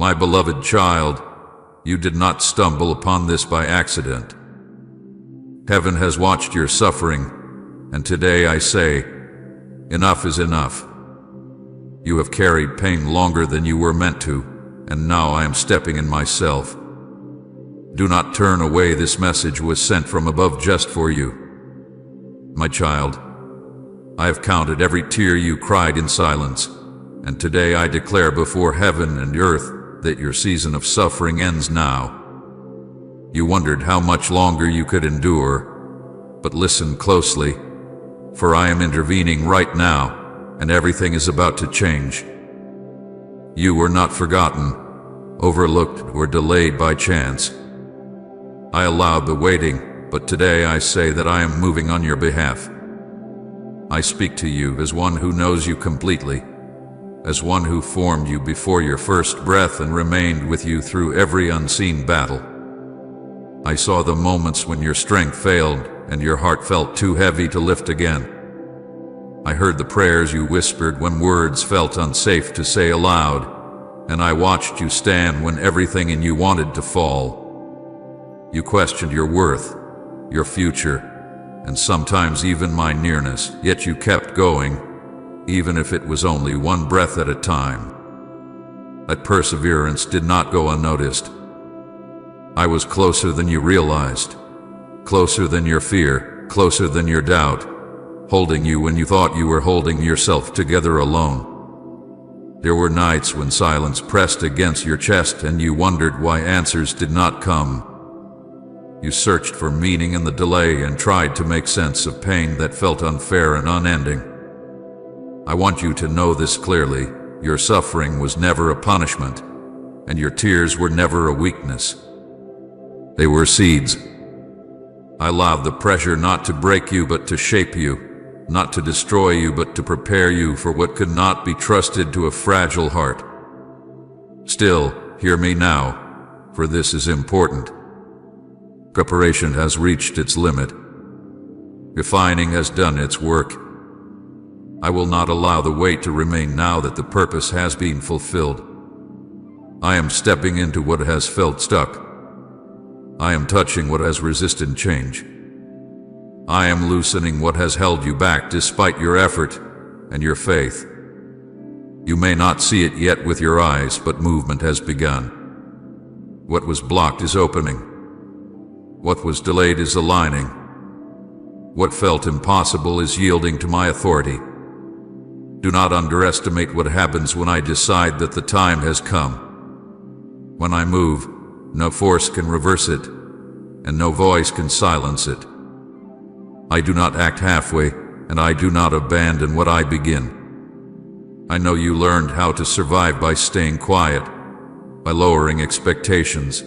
My beloved child, you did not stumble upon this by accident. Heaven has watched your suffering, and today I say, enough is enough. You have carried pain longer than you were meant to, and now I am stepping in myself. Do not turn away. This message was sent from above just for you. My child, I have counted every tear you cried in silence, and today I declare before heaven and earth that your season of suffering ends now. You wondered how much longer you could endure, but listen closely, for I am intervening right now, and everything is about to change. You were not forgotten, overlooked, or delayed by chance. I allowed the waiting, but today I say that I am moving on your behalf. I speak to you as one who knows you completely, as one who formed you before your first breath and remained with you through every unseen battle. I saw the moments when your strength failed and your heart felt too heavy to lift again. I heard the prayers you whispered when words felt unsafe to say aloud, and I watched you stand when everything in you wanted to fall. You questioned your worth, your future, and sometimes even my nearness, yet you kept going, even if it was only one breath at a time. That perseverance did not go unnoticed. I was closer than you realized, closer than your fear, closer than your doubt, holding you when you thought you were holding yourself together alone. There were nights when silence pressed against your chest and you wondered why answers did not come. You searched for meaning in the delay and tried to make sense of pain that felt unfair and unending. I want you to know this clearly. Your suffering was never a punishment, and your tears were never a weakness. They were seeds. I allowed the pressure not to break you but to shape you, not to destroy you but to prepare you for what could not be trusted to a fragile heart. Still, hear me now, for this is important. Preparation has reached its limit. Refining has done its work. I will not allow the weight to remain now that the purpose has been fulfilled. I am stepping into what has felt stuck. I am touching what has resisted change. I am loosening what has held you back despite your effort and your faith. You may not see it yet with your eyes, but movement has begun. What was blocked is opening. What was delayed is aligning. What felt impossible is yielding to my authority. Do not underestimate what happens when I decide that the time has come. When I move, no force can reverse it, and no voice can silence it. I do not act halfway, and I do not abandon what I begin. I know you learned how to survive by staying quiet, by lowering expectations,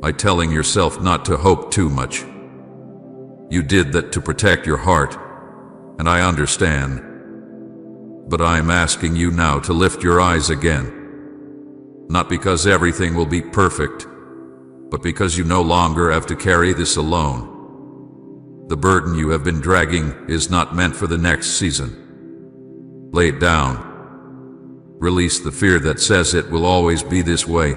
by telling yourself not to hope too much. You did that to protect your heart, and I understand. But I am asking you now to lift your eyes again. Not because everything will be perfect, but because you no longer have to carry this alone. The burden you have been dragging is not meant for the next season. Lay it down. Release the fear that says it will always be this way.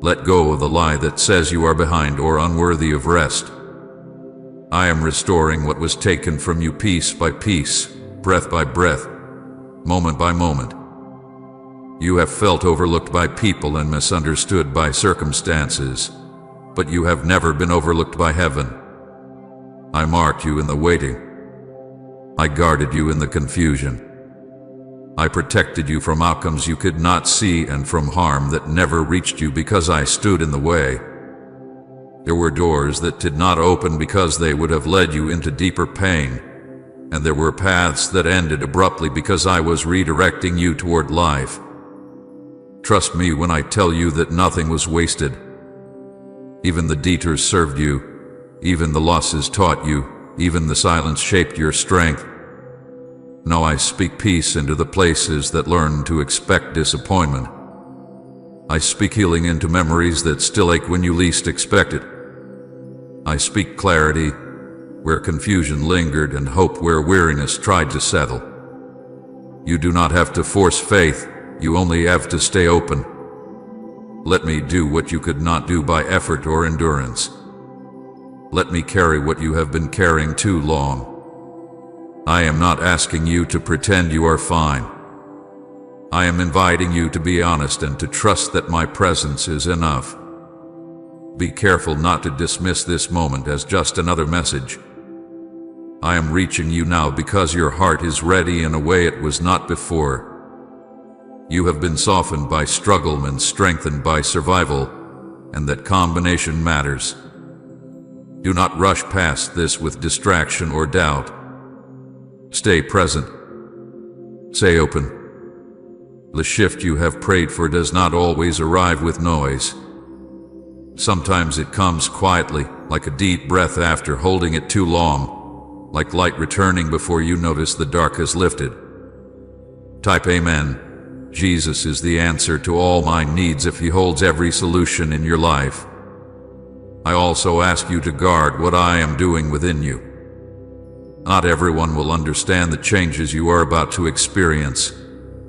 Let go of the lie that says you are behind or unworthy of rest. I am restoring what was taken from you piece by piece, breath by breath, moment by moment. You have felt overlooked by people and misunderstood by circumstances, but you have never been overlooked by heaven. I marked you in the waiting. I guarded you in the confusion. I protected you from outcomes you could not see and from harm that never reached you because I stood in the way. There were doors that did not open because they would have led you into deeper pain, and there were paths that ended abruptly because I was redirecting you toward life. Trust me when I tell you that nothing was wasted. Even the detours served you, even the losses taught you, even the silence shaped your strength. Now I speak peace into the places that learn to expect disappointment. I speak healing into memories that still ache when you least expect it. I speak clarity where confusion lingered and hope where weariness tried to settle. You do not have to force faith, you only have to stay open. Let me do what you could not do by effort or endurance. Let me carry what you have been carrying too long. I am not asking you to pretend you are fine. I am inviting you to be honest and to trust that my presence is enough. Be careful not to dismiss this moment as just another message. I am reaching you now because your heart is ready in a way it was not before. You have been softened by struggle and strengthened by survival, and that combination matters. Do not rush past this with distraction or doubt. Stay present. Stay open. The shift you have prayed for does not always arrive with noise. Sometimes it comes quietly, like a deep breath after holding it too long, like light returning before you notice the dark has lifted. Type Amen. Jesus is the answer to all my needs if He holds every solution in your life. I also ask you to guard what I am doing within you. Not everyone will understand the changes you are about to experience,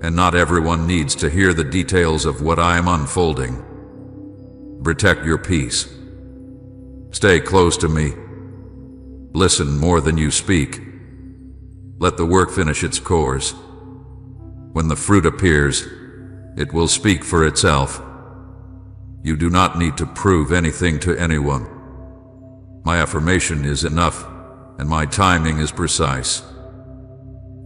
and not everyone needs to hear the details of what I am unfolding. Protect your peace. Stay close to me. Listen more than you speak. Let the work finish its course. When the fruit appears, it will speak for itself. You do not need to prove anything to anyone. My affirmation is enough, and my timing is precise.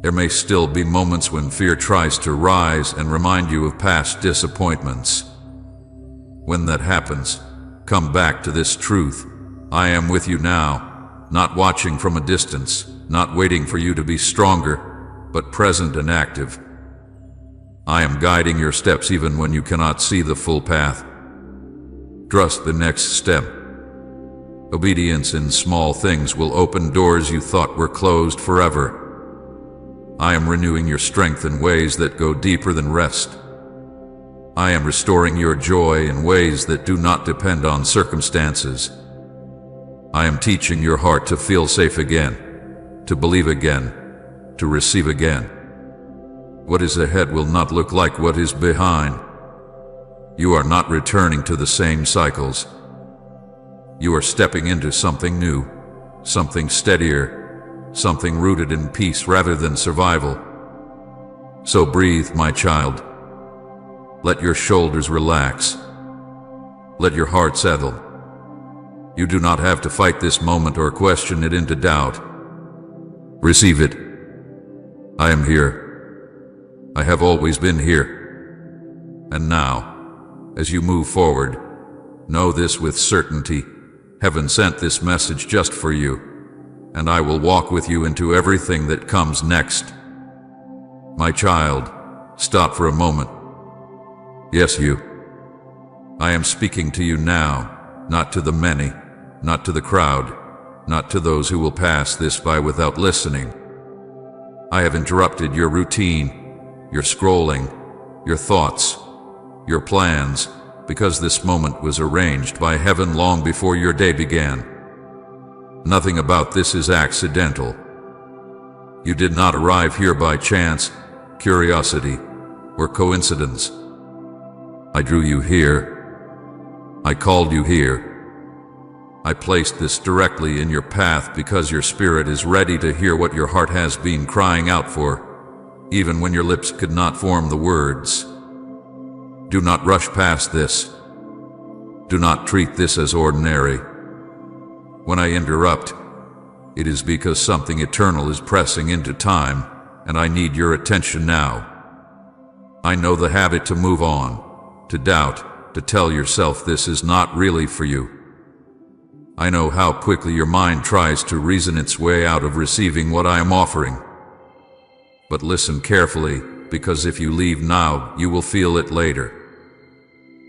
There may still be moments when fear tries to rise and remind you of past disappointments. When that happens, come back to this truth. I am with you now, not watching from a distance, not waiting for you to be stronger, but present and active. I am guiding your steps even when you cannot see the full path. Trust the next step. Obedience in small things will open doors you thought were closed forever. I am renewing your strength in ways that go deeper than rest. I am restoring your joy in ways that do not depend on circumstances. I am teaching your heart to feel safe again, to believe again, to receive again. What is ahead will not look like what is behind. You are not returning to the same cycles. You are stepping into something new, something steadier, something rooted in peace rather than survival. So breathe, my child. Let your shoulders relax. Let your heart settle. You do not have to fight this moment or question it into doubt. Receive it. I am here. I have always been here. And now, as you move forward, know this with certainty. Heaven sent this message just for you, and I will walk with you into everything that comes next. My child, stop for a moment. Yes, you. I am speaking to you now, not to the many, not to the crowd, not to those who will pass this by without listening. I have interrupted your routine, your scrolling, your thoughts, your plans, because this moment was arranged by heaven long before your day began. Nothing about this is accidental. You did not arrive here by chance, curiosity, or coincidence. I drew you here. I called you here. I placed this directly in your path because your spirit is ready to hear what your heart has been crying out for, even when your lips could not form the words. Do not rush past this. Do not treat this as ordinary. When I interrupt, it is because something eternal is pressing into time, and I need your attention now. I know the habit to move on, to doubt, to tell yourself this is not really for you. I know how quickly your mind tries to reason its way out of receiving what I am offering. But listen carefully, because if you leave now, you will feel it later.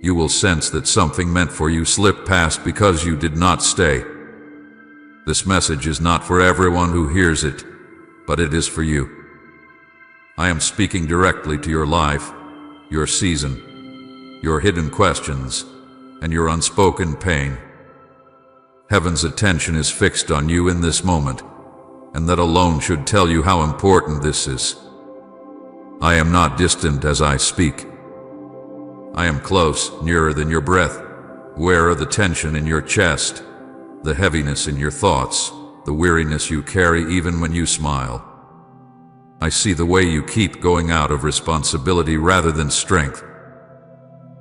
You will sense that something meant for you slipped past because you did not stay. This message is not for everyone who hears it, but it is for you. I am speaking directly to your life, your season, your hidden questions, and your unspoken pain. Heaven's attention is fixed on you in this moment, and that alone should tell you how important this is. I am not distant as I speak. I am close, nearer than your breath, aware of the tension in your chest, the heaviness in your thoughts, the weariness you carry even when you smile. I see the way you keep going out of responsibility rather than strength.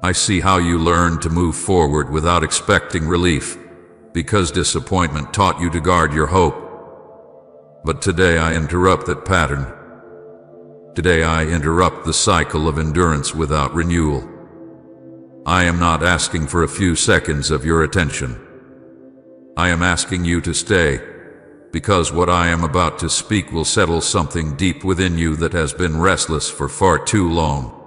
I see how you learn to move forward without expecting relief, because disappointment taught you to guard your hope. But today I interrupt that pattern. Today I interrupt the cycle of endurance without renewal. I am not asking for a few seconds of your attention. I am asking you to stay, because what I am about to speak will settle something deep within you that has been restless for far too long.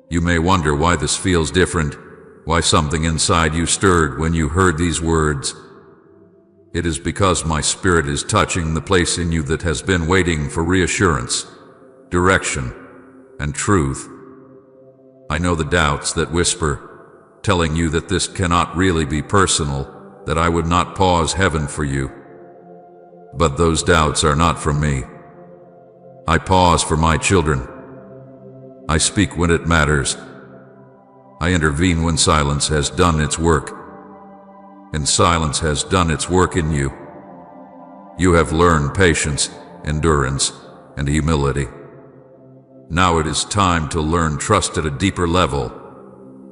You may wonder why this feels different, why something inside you stirred when you heard these words. It is because my spirit is touching the place in you that has been waiting for reassurance, direction, and truth. I know the doubts that whisper, telling you that this cannot really be personal, that I would not pause heaven for you. But those doubts are not from me. I pause for my children. I speak when it matters. I intervene when silence has done its work. And silence has done its work in you. You have learned patience, endurance, and humility. Now it is time to learn trust at a deeper level.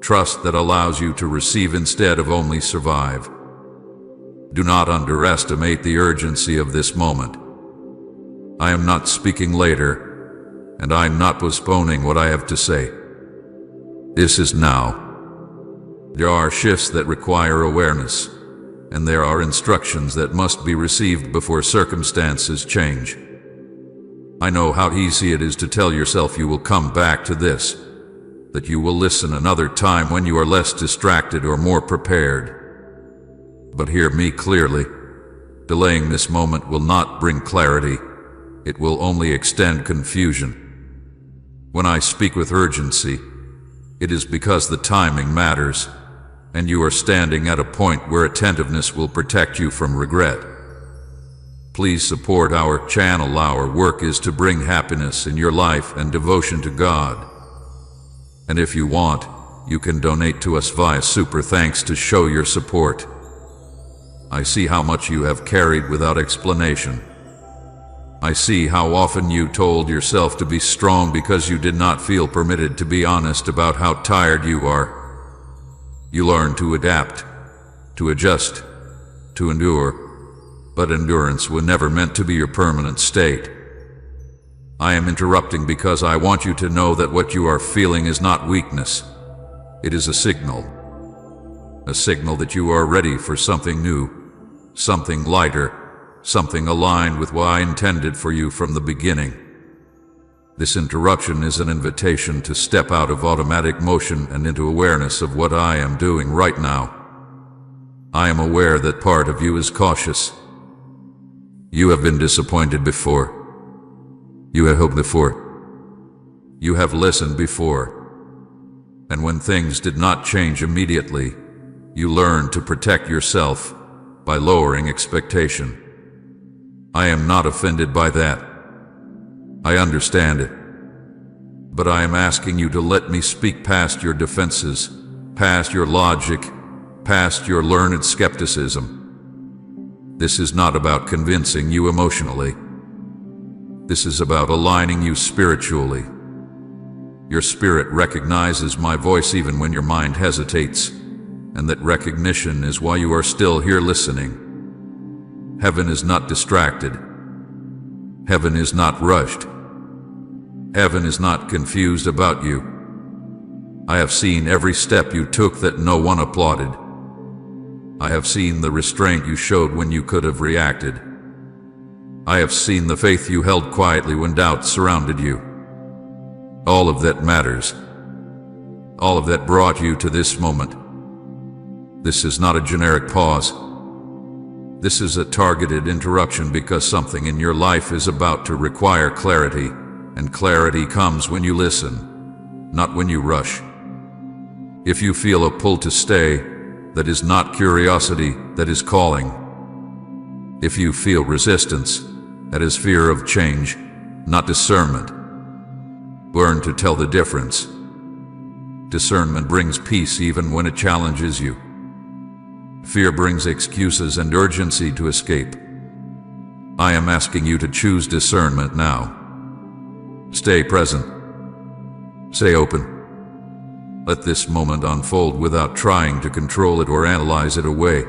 Trust that allows you to receive instead of only survive. Do not underestimate the urgency of this moment. I am not speaking later, and I am not postponing what I have to say. This is now. There are shifts that require awareness, and there are instructions that must be received before circumstances change. I know how easy it is to tell yourself you will come back to this, that you will listen another time when you are less distracted or more prepared. But hear me clearly. Delaying this moment will not bring clarity. It will only extend confusion. When I speak with urgency, it is because the timing matters, and you are standing at a point where attentiveness will protect you from regret. Please support our channel. Our work is to bring happiness in your life and devotion to God. And if you want, you can donate to us via Super Thanks to show your support. I see how much you have carried without explanation. I see how often you told yourself to be strong because you did not feel permitted to be honest about how tired you are. You learn to adapt, to adjust, to endure, but endurance was never meant to be your permanent state. I am interrupting because I want you to know that what you are feeling is not weakness. It is a signal that you are ready for something new, something lighter, something aligned with what I intended for you from the beginning. This interruption is an invitation to step out of automatic motion and into awareness of what I am doing right now. I am aware that part of you is cautious. You have been disappointed before. You have hoped before. You have listened before. And when things did not change immediately, you learned to protect yourself by lowering expectation. I am not offended by that. I understand it. But I am asking you to let me speak past your defenses, past your logic, past your learned skepticism. This is not about convincing you emotionally. This is about aligning you spiritually. Your spirit recognizes my voice even when your mind hesitates, and that recognition is why you are still here listening. Heaven is not distracted. Heaven is not rushed. Heaven is not confused about you. I have seen every step you took that no one applauded. I have seen the restraint you showed when you could have reacted. I have seen the faith you held quietly when doubt surrounded you. All of that matters. All of that brought you to this moment. This is not a generic pause. This is a targeted interruption because something in your life is about to require clarity, and clarity comes when you listen, not when you rush. If you feel a pull to stay, that is not curiosity, that is calling. If you feel resistance, that is fear of change, not discernment. Learn to tell the difference. Discernment brings peace even when it challenges you. Fear brings excuses and urgency to escape. I am asking you to choose discernment now. Stay present. Stay open. Let this moment unfold without trying to control it or analyze it away.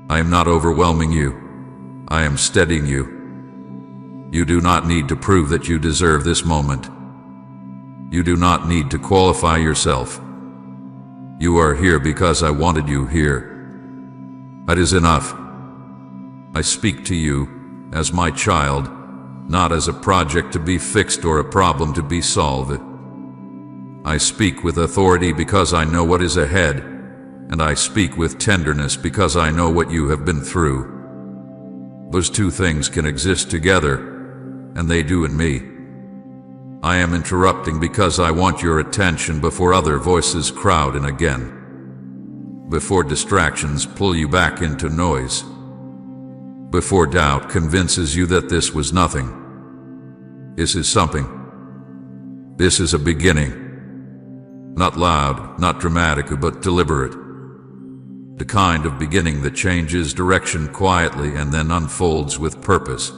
I am not overwhelming you. I am steadying you. You do not need to prove that you deserve this moment. You do not need to qualify yourself. You are here because I wanted you here. That is enough. I speak to you as my child, not as a project to be fixed or a problem to be solved. I speak with authority because I know what is ahead, and I speak with tenderness because I know what you have been through. Those two things can exist together, and they do in me. I am interrupting because I want your attention before other voices crowd in again. Before distractions pull you back into noise. Before doubt convinces you that this was nothing. This is something. This is a beginning. Not loud, not dramatic, but deliberate. The kind of beginning that changes direction quietly and then unfolds with purpose.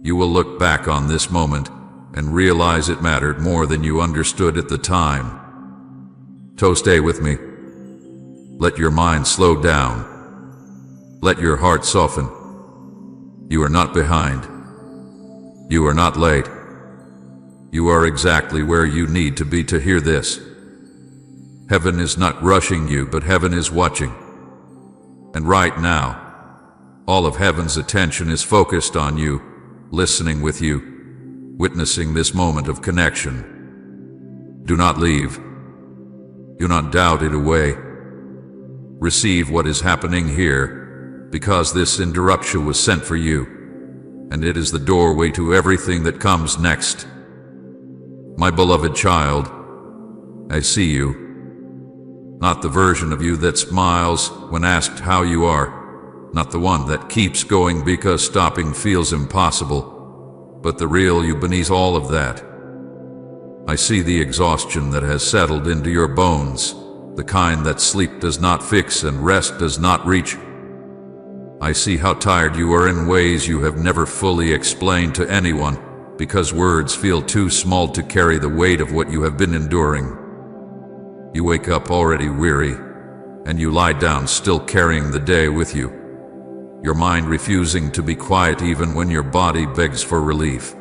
You will look back on this moment and realize it mattered more than you understood at the time. So stay with me. Let your mind slow down. Let your heart soften. You are not behind. You are not late. You are exactly where you need to be to hear this. Heaven is not rushing you, but heaven is watching. And right now, all of heaven's attention is focused on you, listening with you, witnessing this moment of connection. Do not leave. Do not doubt it away. Receive what is happening here, because this interruption was sent for you, and it is the doorway to everything that comes next. My beloved child, I see you. Not the version of you that smiles when asked how you are, not the one that keeps going because stopping feels impossible, but the real you beneath all of that. I see the exhaustion that has settled into your bones, the kind that sleep does not fix and rest does not reach. I see how tired you are in ways you have never fully explained to anyone, because words feel too small to carry the weight of what you have been enduring. You wake up already weary, and you lie down still carrying the day with you, your mind refusing to be quiet even when your body begs for relief.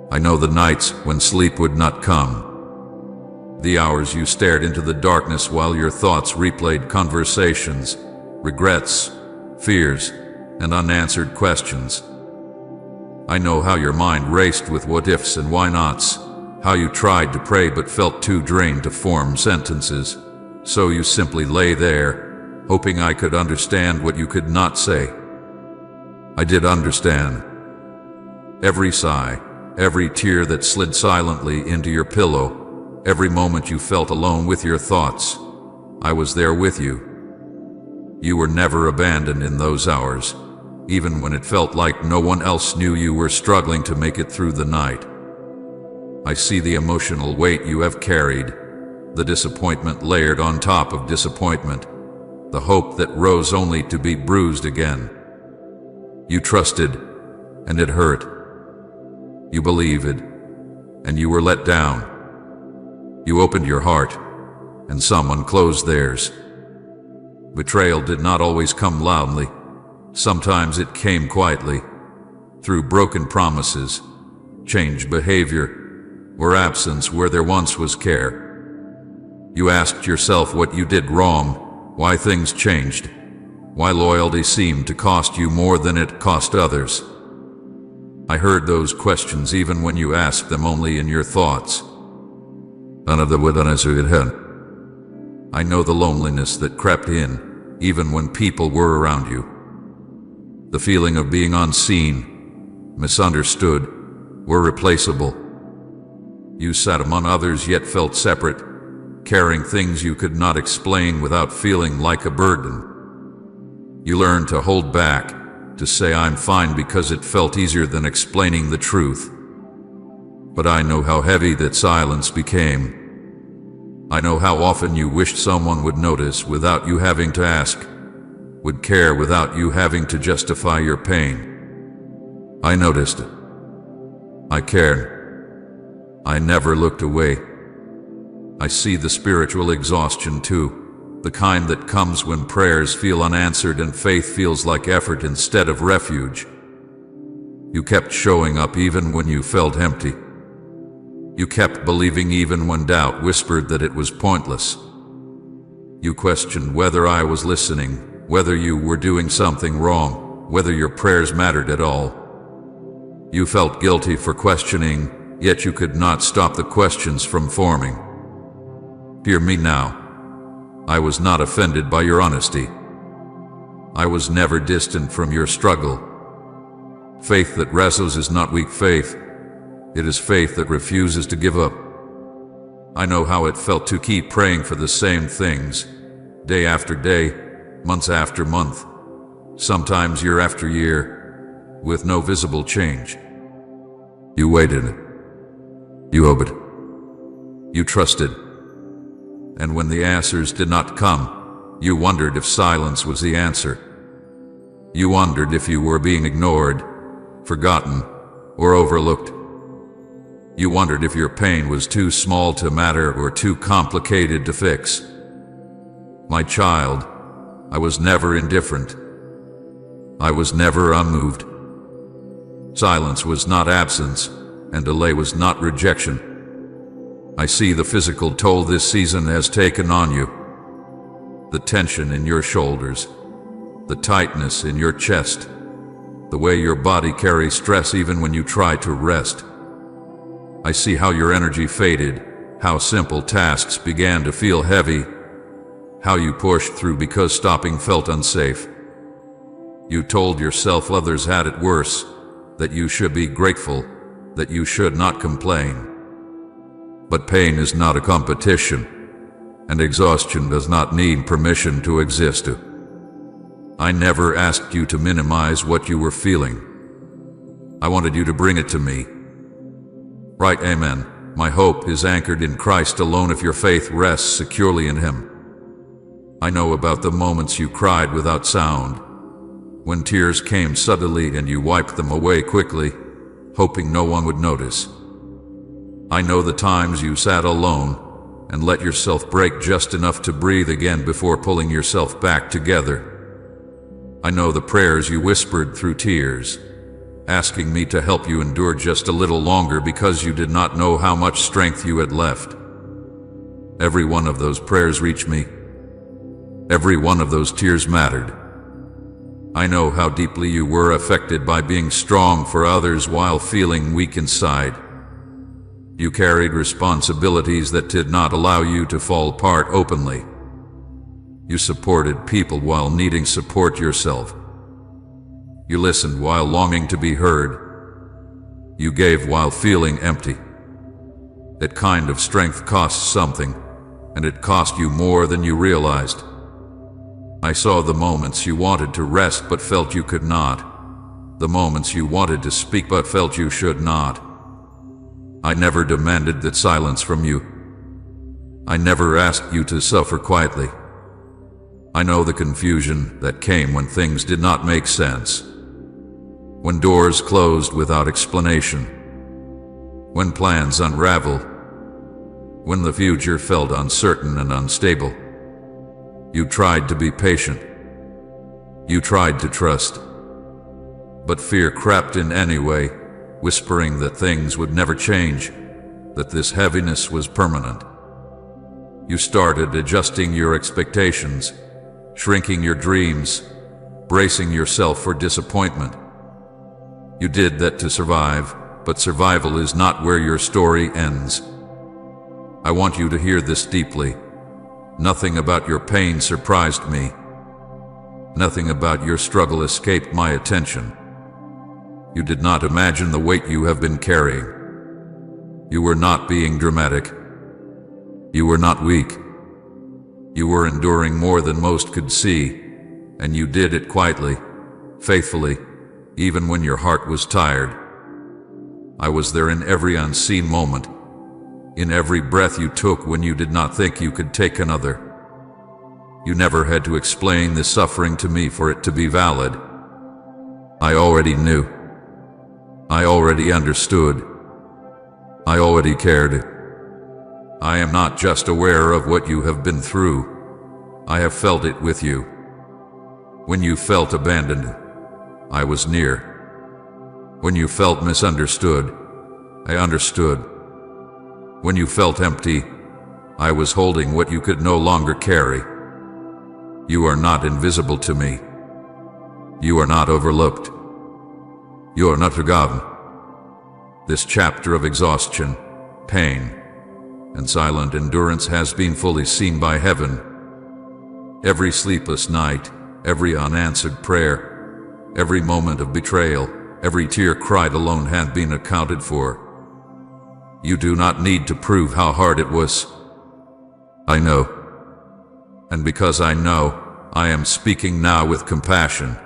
I know the nights when sleep would not come, the hours you stared into the darkness while your thoughts replayed conversations, regrets, fears, and unanswered questions. I know how your mind raced with what-ifs and why-nots, how you tried to pray but felt too drained to form sentences, so you simply lay there, hoping I could understand what you could not say. I did understand. Every sigh, every tear that slid silently into your pillow, every moment you felt alone with your thoughts, I was there with you. You were never abandoned in those hours, even when it felt like no one else knew you were struggling to make it through the night. I see the emotional weight you have carried, the disappointment layered on top of disappointment, the hope that rose only to be bruised again. You trusted, and it hurt. You believed, and you were let down. You opened your heart, and someone closed theirs. Betrayal did not always come loudly. Sometimes it came quietly, through broken promises, changed behavior, or absence where there once was care. You asked yourself what you did wrong, why things changed, why loyalty seemed to cost you more than it cost others. I heard those questions even when you asked them only in your thoughts. None of them would answer it. I know the loneliness that crept in, even when people were around you. The feeling of being unseen, misunderstood, or replaceable. You sat among others yet felt separate, carrying things you could not explain without feeling like a burden. You learned to hold back, to say I'm fine because it felt easier than explaining the truth. But I know how heavy that silence became. I know how often you wished someone would notice without you having to ask, would care without you having to justify your pain. I noticed it. I cared. I never looked away. I see the spiritual exhaustion too, the kind that comes when prayers feel unanswered and faith feels like effort instead of refuge. You kept showing up even when you felt empty. You kept believing even when doubt whispered that it was pointless. You questioned whether I was listening, whether you were doing something wrong, whether your prayers mattered at all. You felt guilty for questioning, yet you could not stop the questions from forming. Hear me now. I was not offended by your honesty. I was never distant from your struggle. Faith that wrestles is not weak faith. It is faith that refuses to give up. I know how it felt to keep praying for the same things, day after day, months after month, sometimes year after year, with no visible change. You waited. You hoped. You trusted. And when the answers did not come, you wondered if silence was the answer. You wondered if you were being ignored, forgotten, or overlooked. You wondered if your pain was too small to matter or too complicated to fix. My child, I was never indifferent. I was never unmoved. Silence was not absence, and delay was not rejection. I see the physical toll this season has taken on you. The tension in your shoulders, the tightness in your chest, the way your body carries stress even when you try to rest. I see how your energy faded, how simple tasks began to feel heavy, how you pushed through because stopping felt unsafe. You told yourself others had it worse, that you should be grateful, that you should not complain. But pain is not a competition, and exhaustion does not need permission to exist. I never asked you to minimize what you were feeling. I wanted you to bring it to me. Right, amen. My hope is anchored in Christ alone if your faith rests securely in Him. I know about the moments you cried without sound, when tears came suddenly and you wiped them away quickly, hoping no one would notice. I know the times you sat alone and let yourself break just enough to breathe again before pulling yourself back together. I know the prayers you whispered through tears, asking me to help you endure just a little longer because you did not know how much strength you had left. Every one of those prayers reached me. Every one of those tears mattered. I know how deeply you were affected by being strong for others while feeling weak inside. You carried responsibilities that did not allow you to fall apart openly. You supported people while needing support yourself. You listened while longing to be heard. You gave while feeling empty. That kind of strength costs something, and it cost you more than you realized. I saw the moments you wanted to rest but felt you could not, the moments you wanted to speak but felt you should not. I never demanded that silence from you. I never asked you to suffer quietly. I know the confusion that came when things did not make sense, when doors closed without explanation, when plans unraveled, when the future felt uncertain and unstable. You tried to be patient. You tried to trust. But fear crept in anyway, whispering that things would never change, that this heaviness was permanent. You started adjusting your expectations, shrinking your dreams, bracing yourself for disappointment. You did that to survive, but survival is not where your story ends. I want you to hear this deeply. Nothing about your pain surprised me. Nothing about your struggle escaped my attention. You did not imagine the weight you have been carrying. You were not being dramatic. You were not weak. You were enduring more than most could see, and you did it quietly, faithfully, even when your heart was tired. I was there in every unseen moment, in every breath you took when you did not think you could take another. You never had to explain this suffering to me for it to be valid. I already knew. I already understood. I already cared. I am not just aware of what you have been through. I have felt it with you. When you felt abandoned, I was near. When you felt misunderstood, I understood. When you felt empty, I was holding what you could no longer carry. You are not invisible to me. You are not overlooked. You are not forgotten. This chapter of exhaustion, pain, and silent endurance has been fully seen by heaven. Every sleepless night, every unanswered prayer, every moment of betrayal, every tear cried alone had been accounted for. You do not need to prove how hard it was. I know. And because I know, I am speaking now with compassion,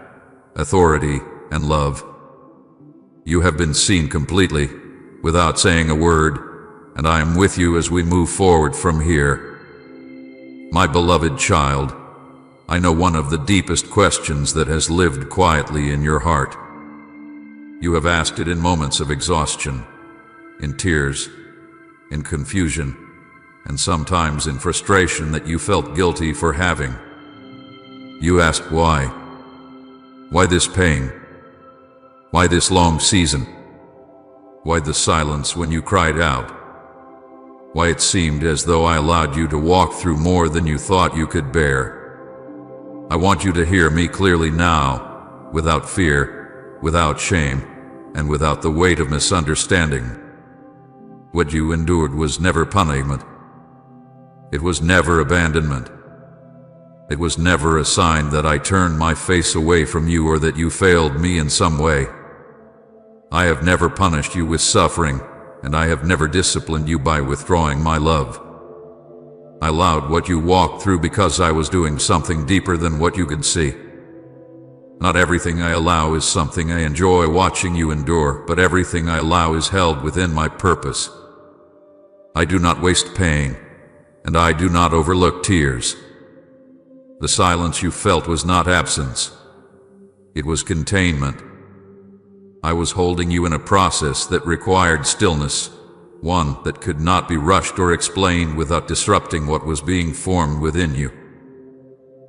authority, and love. You have been seen completely, without saying a word, and I am with you as we move forward from here. My beloved child, I know one of the deepest questions that has lived quietly in your heart. You have asked it in moments of exhaustion, in tears, in confusion, and sometimes in frustration that you felt guilty for having. You asked why. Why this pain? Why this long season? Why the silence when you cried out? Why it seemed as though I allowed you to walk through more than you thought you could bear. I want you to hear me clearly now, without fear, without shame, and without the weight of misunderstanding. What you endured was never punishment. It was never abandonment. It was never a sign that I turned my face away from you or that you failed me in some way. I have never punished you with suffering, and I have never disciplined you by withdrawing my love. I allowed what you walked through because I was doing something deeper than what you could see. Not everything I allow is something I enjoy watching you endure, but everything I allow is held within my purpose. I do not waste pain, and I do not overlook tears. The silence you felt was not absence. It was containment. I was holding you in a process that required stillness, one that could not be rushed or explained without disrupting what was being formed within you.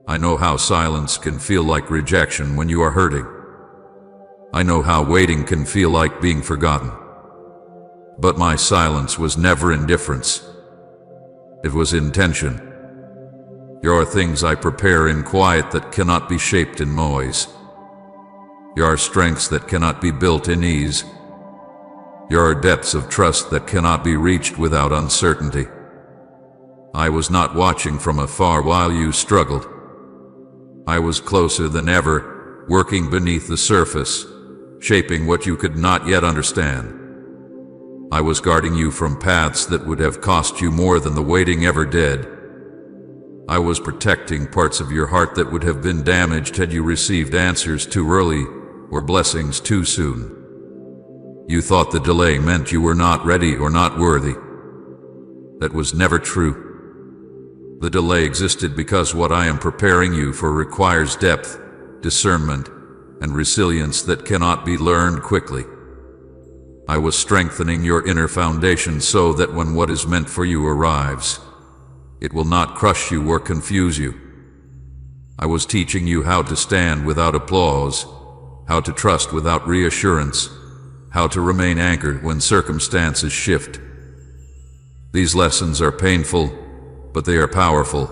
I know how silence can feel like rejection when you are hurting. I know how waiting can feel like being forgotten. But my silence was never indifference. It was intention. There are things I prepare in quiet that cannot be shaped in noise. There are strengths that cannot be built in ease. There are depths of trust that cannot be reached without uncertainty. I was not watching from afar while you struggled. I was closer than ever, working beneath the surface, shaping what you could not yet understand. I was guarding you from paths that would have cost you more than the waiting ever did. I was protecting parts of your heart that would have been damaged had you received answers too early or blessings too soon. You thought the delay meant you were not ready or not worthy. That was never true. The delay existed because what I am preparing you for requires depth, discernment, and resilience that cannot be learned quickly. I was strengthening your inner foundation so that when what is meant for you arrives, it will not crush you or confuse you. I was teaching you how to stand without applause, how to trust without reassurance, how to remain anchored when circumstances shift. These lessons are painful, but they are powerful,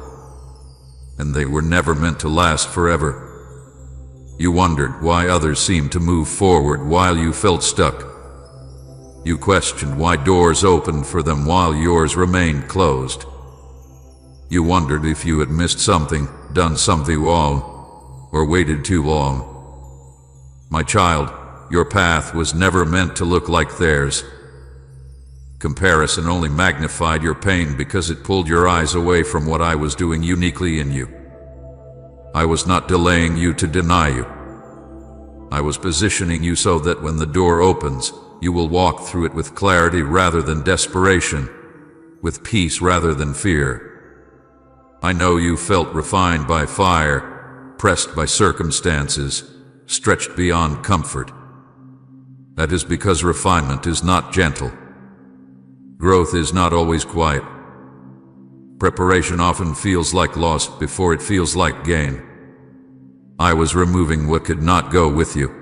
and they were never meant to last forever. You wondered why others seemed to move forward while you felt stuck. You questioned why doors opened for them while yours remained closed. You wondered if you had missed something, done something wrong, or waited too long. My child, your path was never meant to look like theirs. Comparison only magnified your pain because it pulled your eyes away from what I was doing uniquely in you. I was not delaying you to deny you. I was positioning you so that when the door opens, you will walk through it with clarity rather than desperation, with peace rather than fear. I know you felt refined by fire, pressed by circumstances, stretched beyond comfort. That is because refinement is not gentle. Growth is not always quiet. Preparation often feels like loss before it feels like gain. I was removing what could not go with you.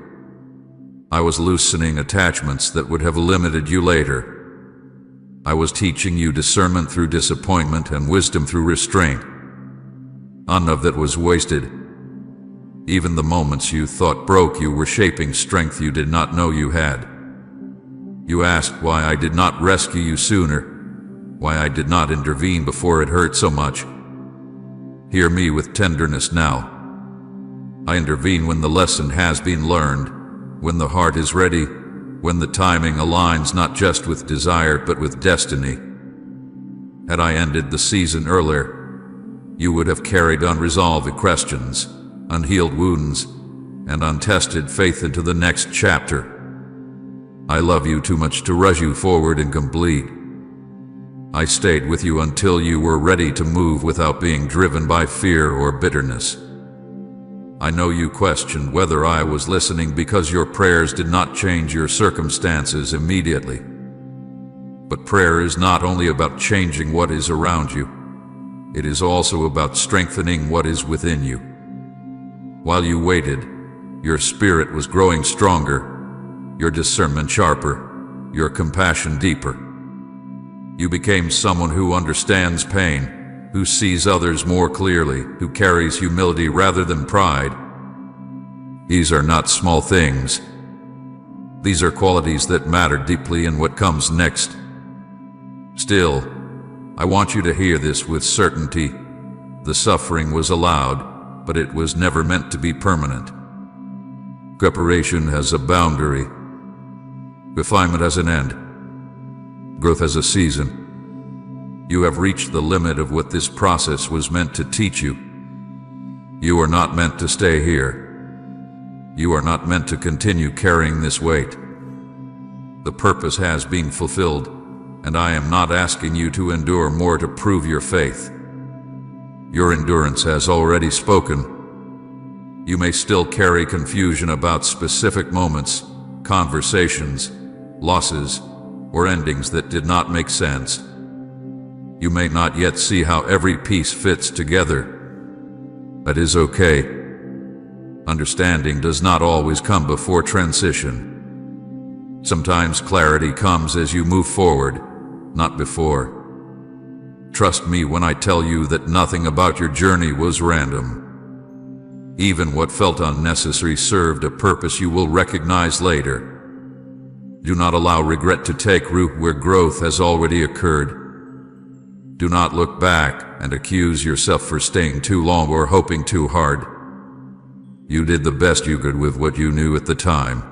I was loosening attachments that would have limited you later. I was teaching you discernment through disappointment and wisdom through restraint. None of that was wasted. Even the moments you thought broke you were shaping strength you did not know you had. You asked why I did not rescue you sooner, why I did not intervene before it hurt so much. Hear me with tenderness now. I intervene when the lesson has been learned, when the heart is ready, when the timing aligns not just with desire but with destiny. Had I ended the season earlier, you would have carried unresolved questions, unhealed wounds, and untested faith into the next chapter. I love you too much to rush you forward incomplete. I stayed with you until you were ready to move without being driven by fear or bitterness. I know you questioned whether I was listening because your prayers did not change your circumstances immediately. But prayer is not only about changing what is around you, it is also about strengthening what is within you. While you waited, your spirit was growing stronger, your discernment sharper, your compassion deeper. You became someone who understands pain, who sees others more clearly, who carries humility rather than pride. These are not small things. These are qualities that matter deeply in what comes next. Still, I want you to hear this with certainty. The suffering was allowed, but it was never meant to be permanent. Preparation has a boundary. Refinement has an end. Growth has a season. You have reached the limit of what this process was meant to teach you. You are not meant to stay here. You are not meant to continue carrying this weight. The purpose has been fulfilled, and I am not asking you to endure more to prove your faith. Your endurance has already spoken. You may still carry confusion about specific moments, conversations, losses, or endings that did not make sense. You may not yet see how every piece fits together. That is okay. Understanding does not always come before transition. Sometimes clarity comes as you move forward, not before. Trust me when I tell you that nothing about your journey was random. Even what felt unnecessary served a purpose you will recognize later. Do not allow regret to take root where growth has already occurred. Do not look back and accuse yourself for staying too long or hoping too hard. You did the best you could with what you knew at the time.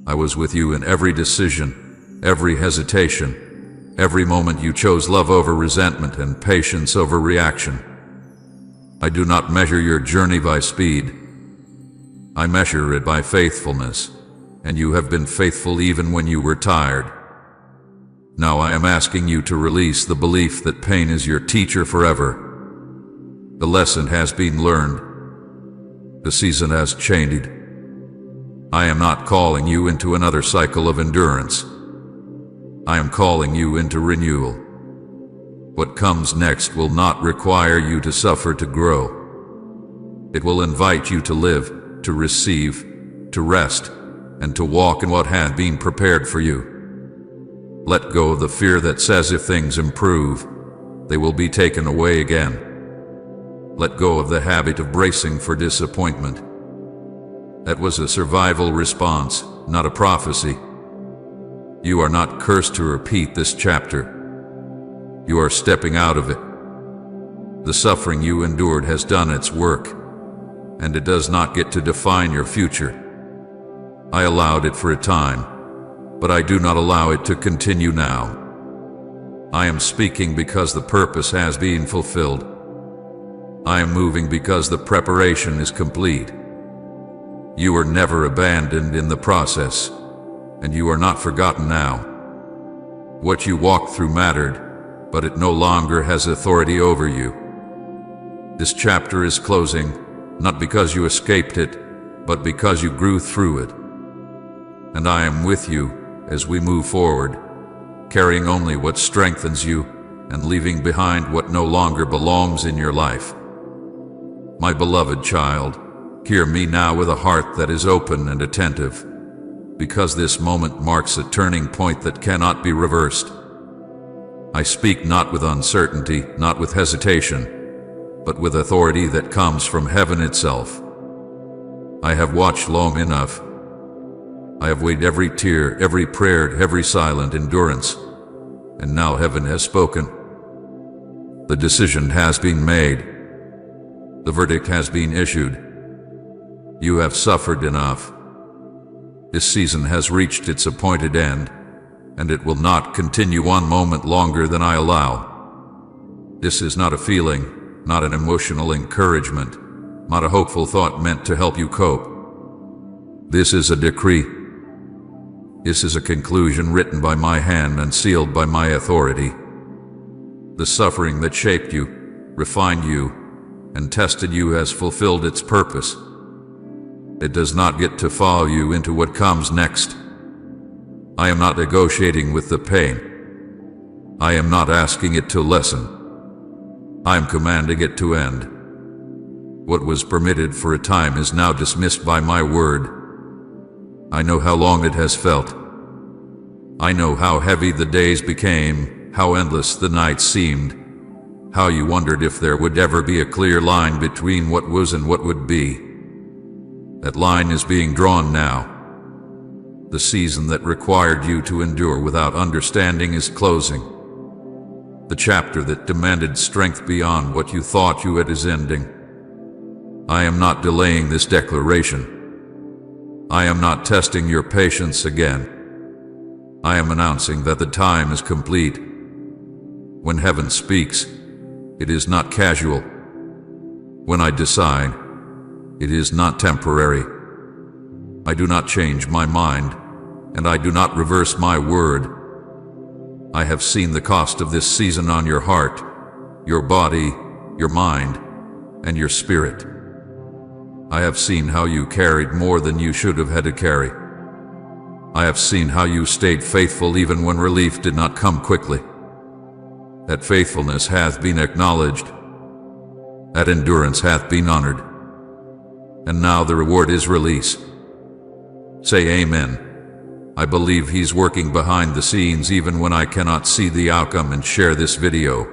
I was with you in every decision, every hesitation, every moment you chose love over resentment and patience over reaction. I do not measure your journey by speed. I measure it by faithfulness, and you have been faithful even when you were tired. Now I am asking you to release the belief that pain is your teacher forever. The lesson has been learned. The season has changed. I am not calling you into another cycle of endurance. I am calling you into renewal. What comes next will not require you to suffer to grow. It will invite you to live, to receive, to rest, and to walk in what had been prepared for you. Let go of the fear that says if things improve, they will be taken away again. Let go of the habit of bracing for disappointment. That was a survival response, not a prophecy. You are not cursed to repeat this chapter. You are stepping out of it. The suffering you endured has done its work, and it does not get to define your future. I allowed it for a time, but I do not allow it to continue now. I am speaking because the purpose has been fulfilled. I am moving because the preparation is complete. You were never abandoned in the process, and you are not forgotten now. What you walked through mattered, but it no longer has authority over you. This chapter is closing, not because you escaped it, but because you grew through it. And I am with you as we move forward, carrying only what strengthens you and leaving behind what no longer belongs in your life. My beloved child, hear me now with a heart that is open and attentive, because this moment marks a turning point that cannot be reversed. I speak not with uncertainty, not with hesitation, but with authority that comes from heaven itself. I have watched long enough. I have weighed every tear, every prayer, every silent endurance, and now heaven has spoken. The decision has been made. The verdict has been issued. You have suffered enough. This season has reached its appointed end, and it will not continue 1 moment longer than I allow. This is not a feeling, not an emotional encouragement, not a hopeful thought meant to help you cope. This is a decree. This is a conclusion written by my hand and sealed by my authority. The suffering that shaped you, refined you, and tested you has fulfilled its purpose. It does not get to follow you into what comes next. I am not negotiating with the pain. I am not asking it to lessen. I am commanding it to end. What was permitted for a time is now dismissed by my word. I know how long it has felt. I know how heavy the days became, how endless the nights seemed, how you wondered if there would ever be a clear line between what was and what would be. That line is being drawn now. The season that required you to endure without understanding is closing. The chapter that demanded strength beyond what you thought you had is ending. I am not delaying this declaration. I am not testing your patience again. I am announcing that the time is complete. When heaven speaks, it is not casual. When I decide, it is not temporary. I do not change my mind, and I do not reverse my word. I have seen the cost of this season on your heart, your body, your mind, and your spirit. I have seen how you carried more than you should have had to carry. I have seen how you stayed faithful even when relief did not come quickly. That faithfulness hath been acknowledged. That endurance hath been honored. And now the reward is release. Say amen. I believe He's working behind the scenes even when I cannot see the outcome, and share this video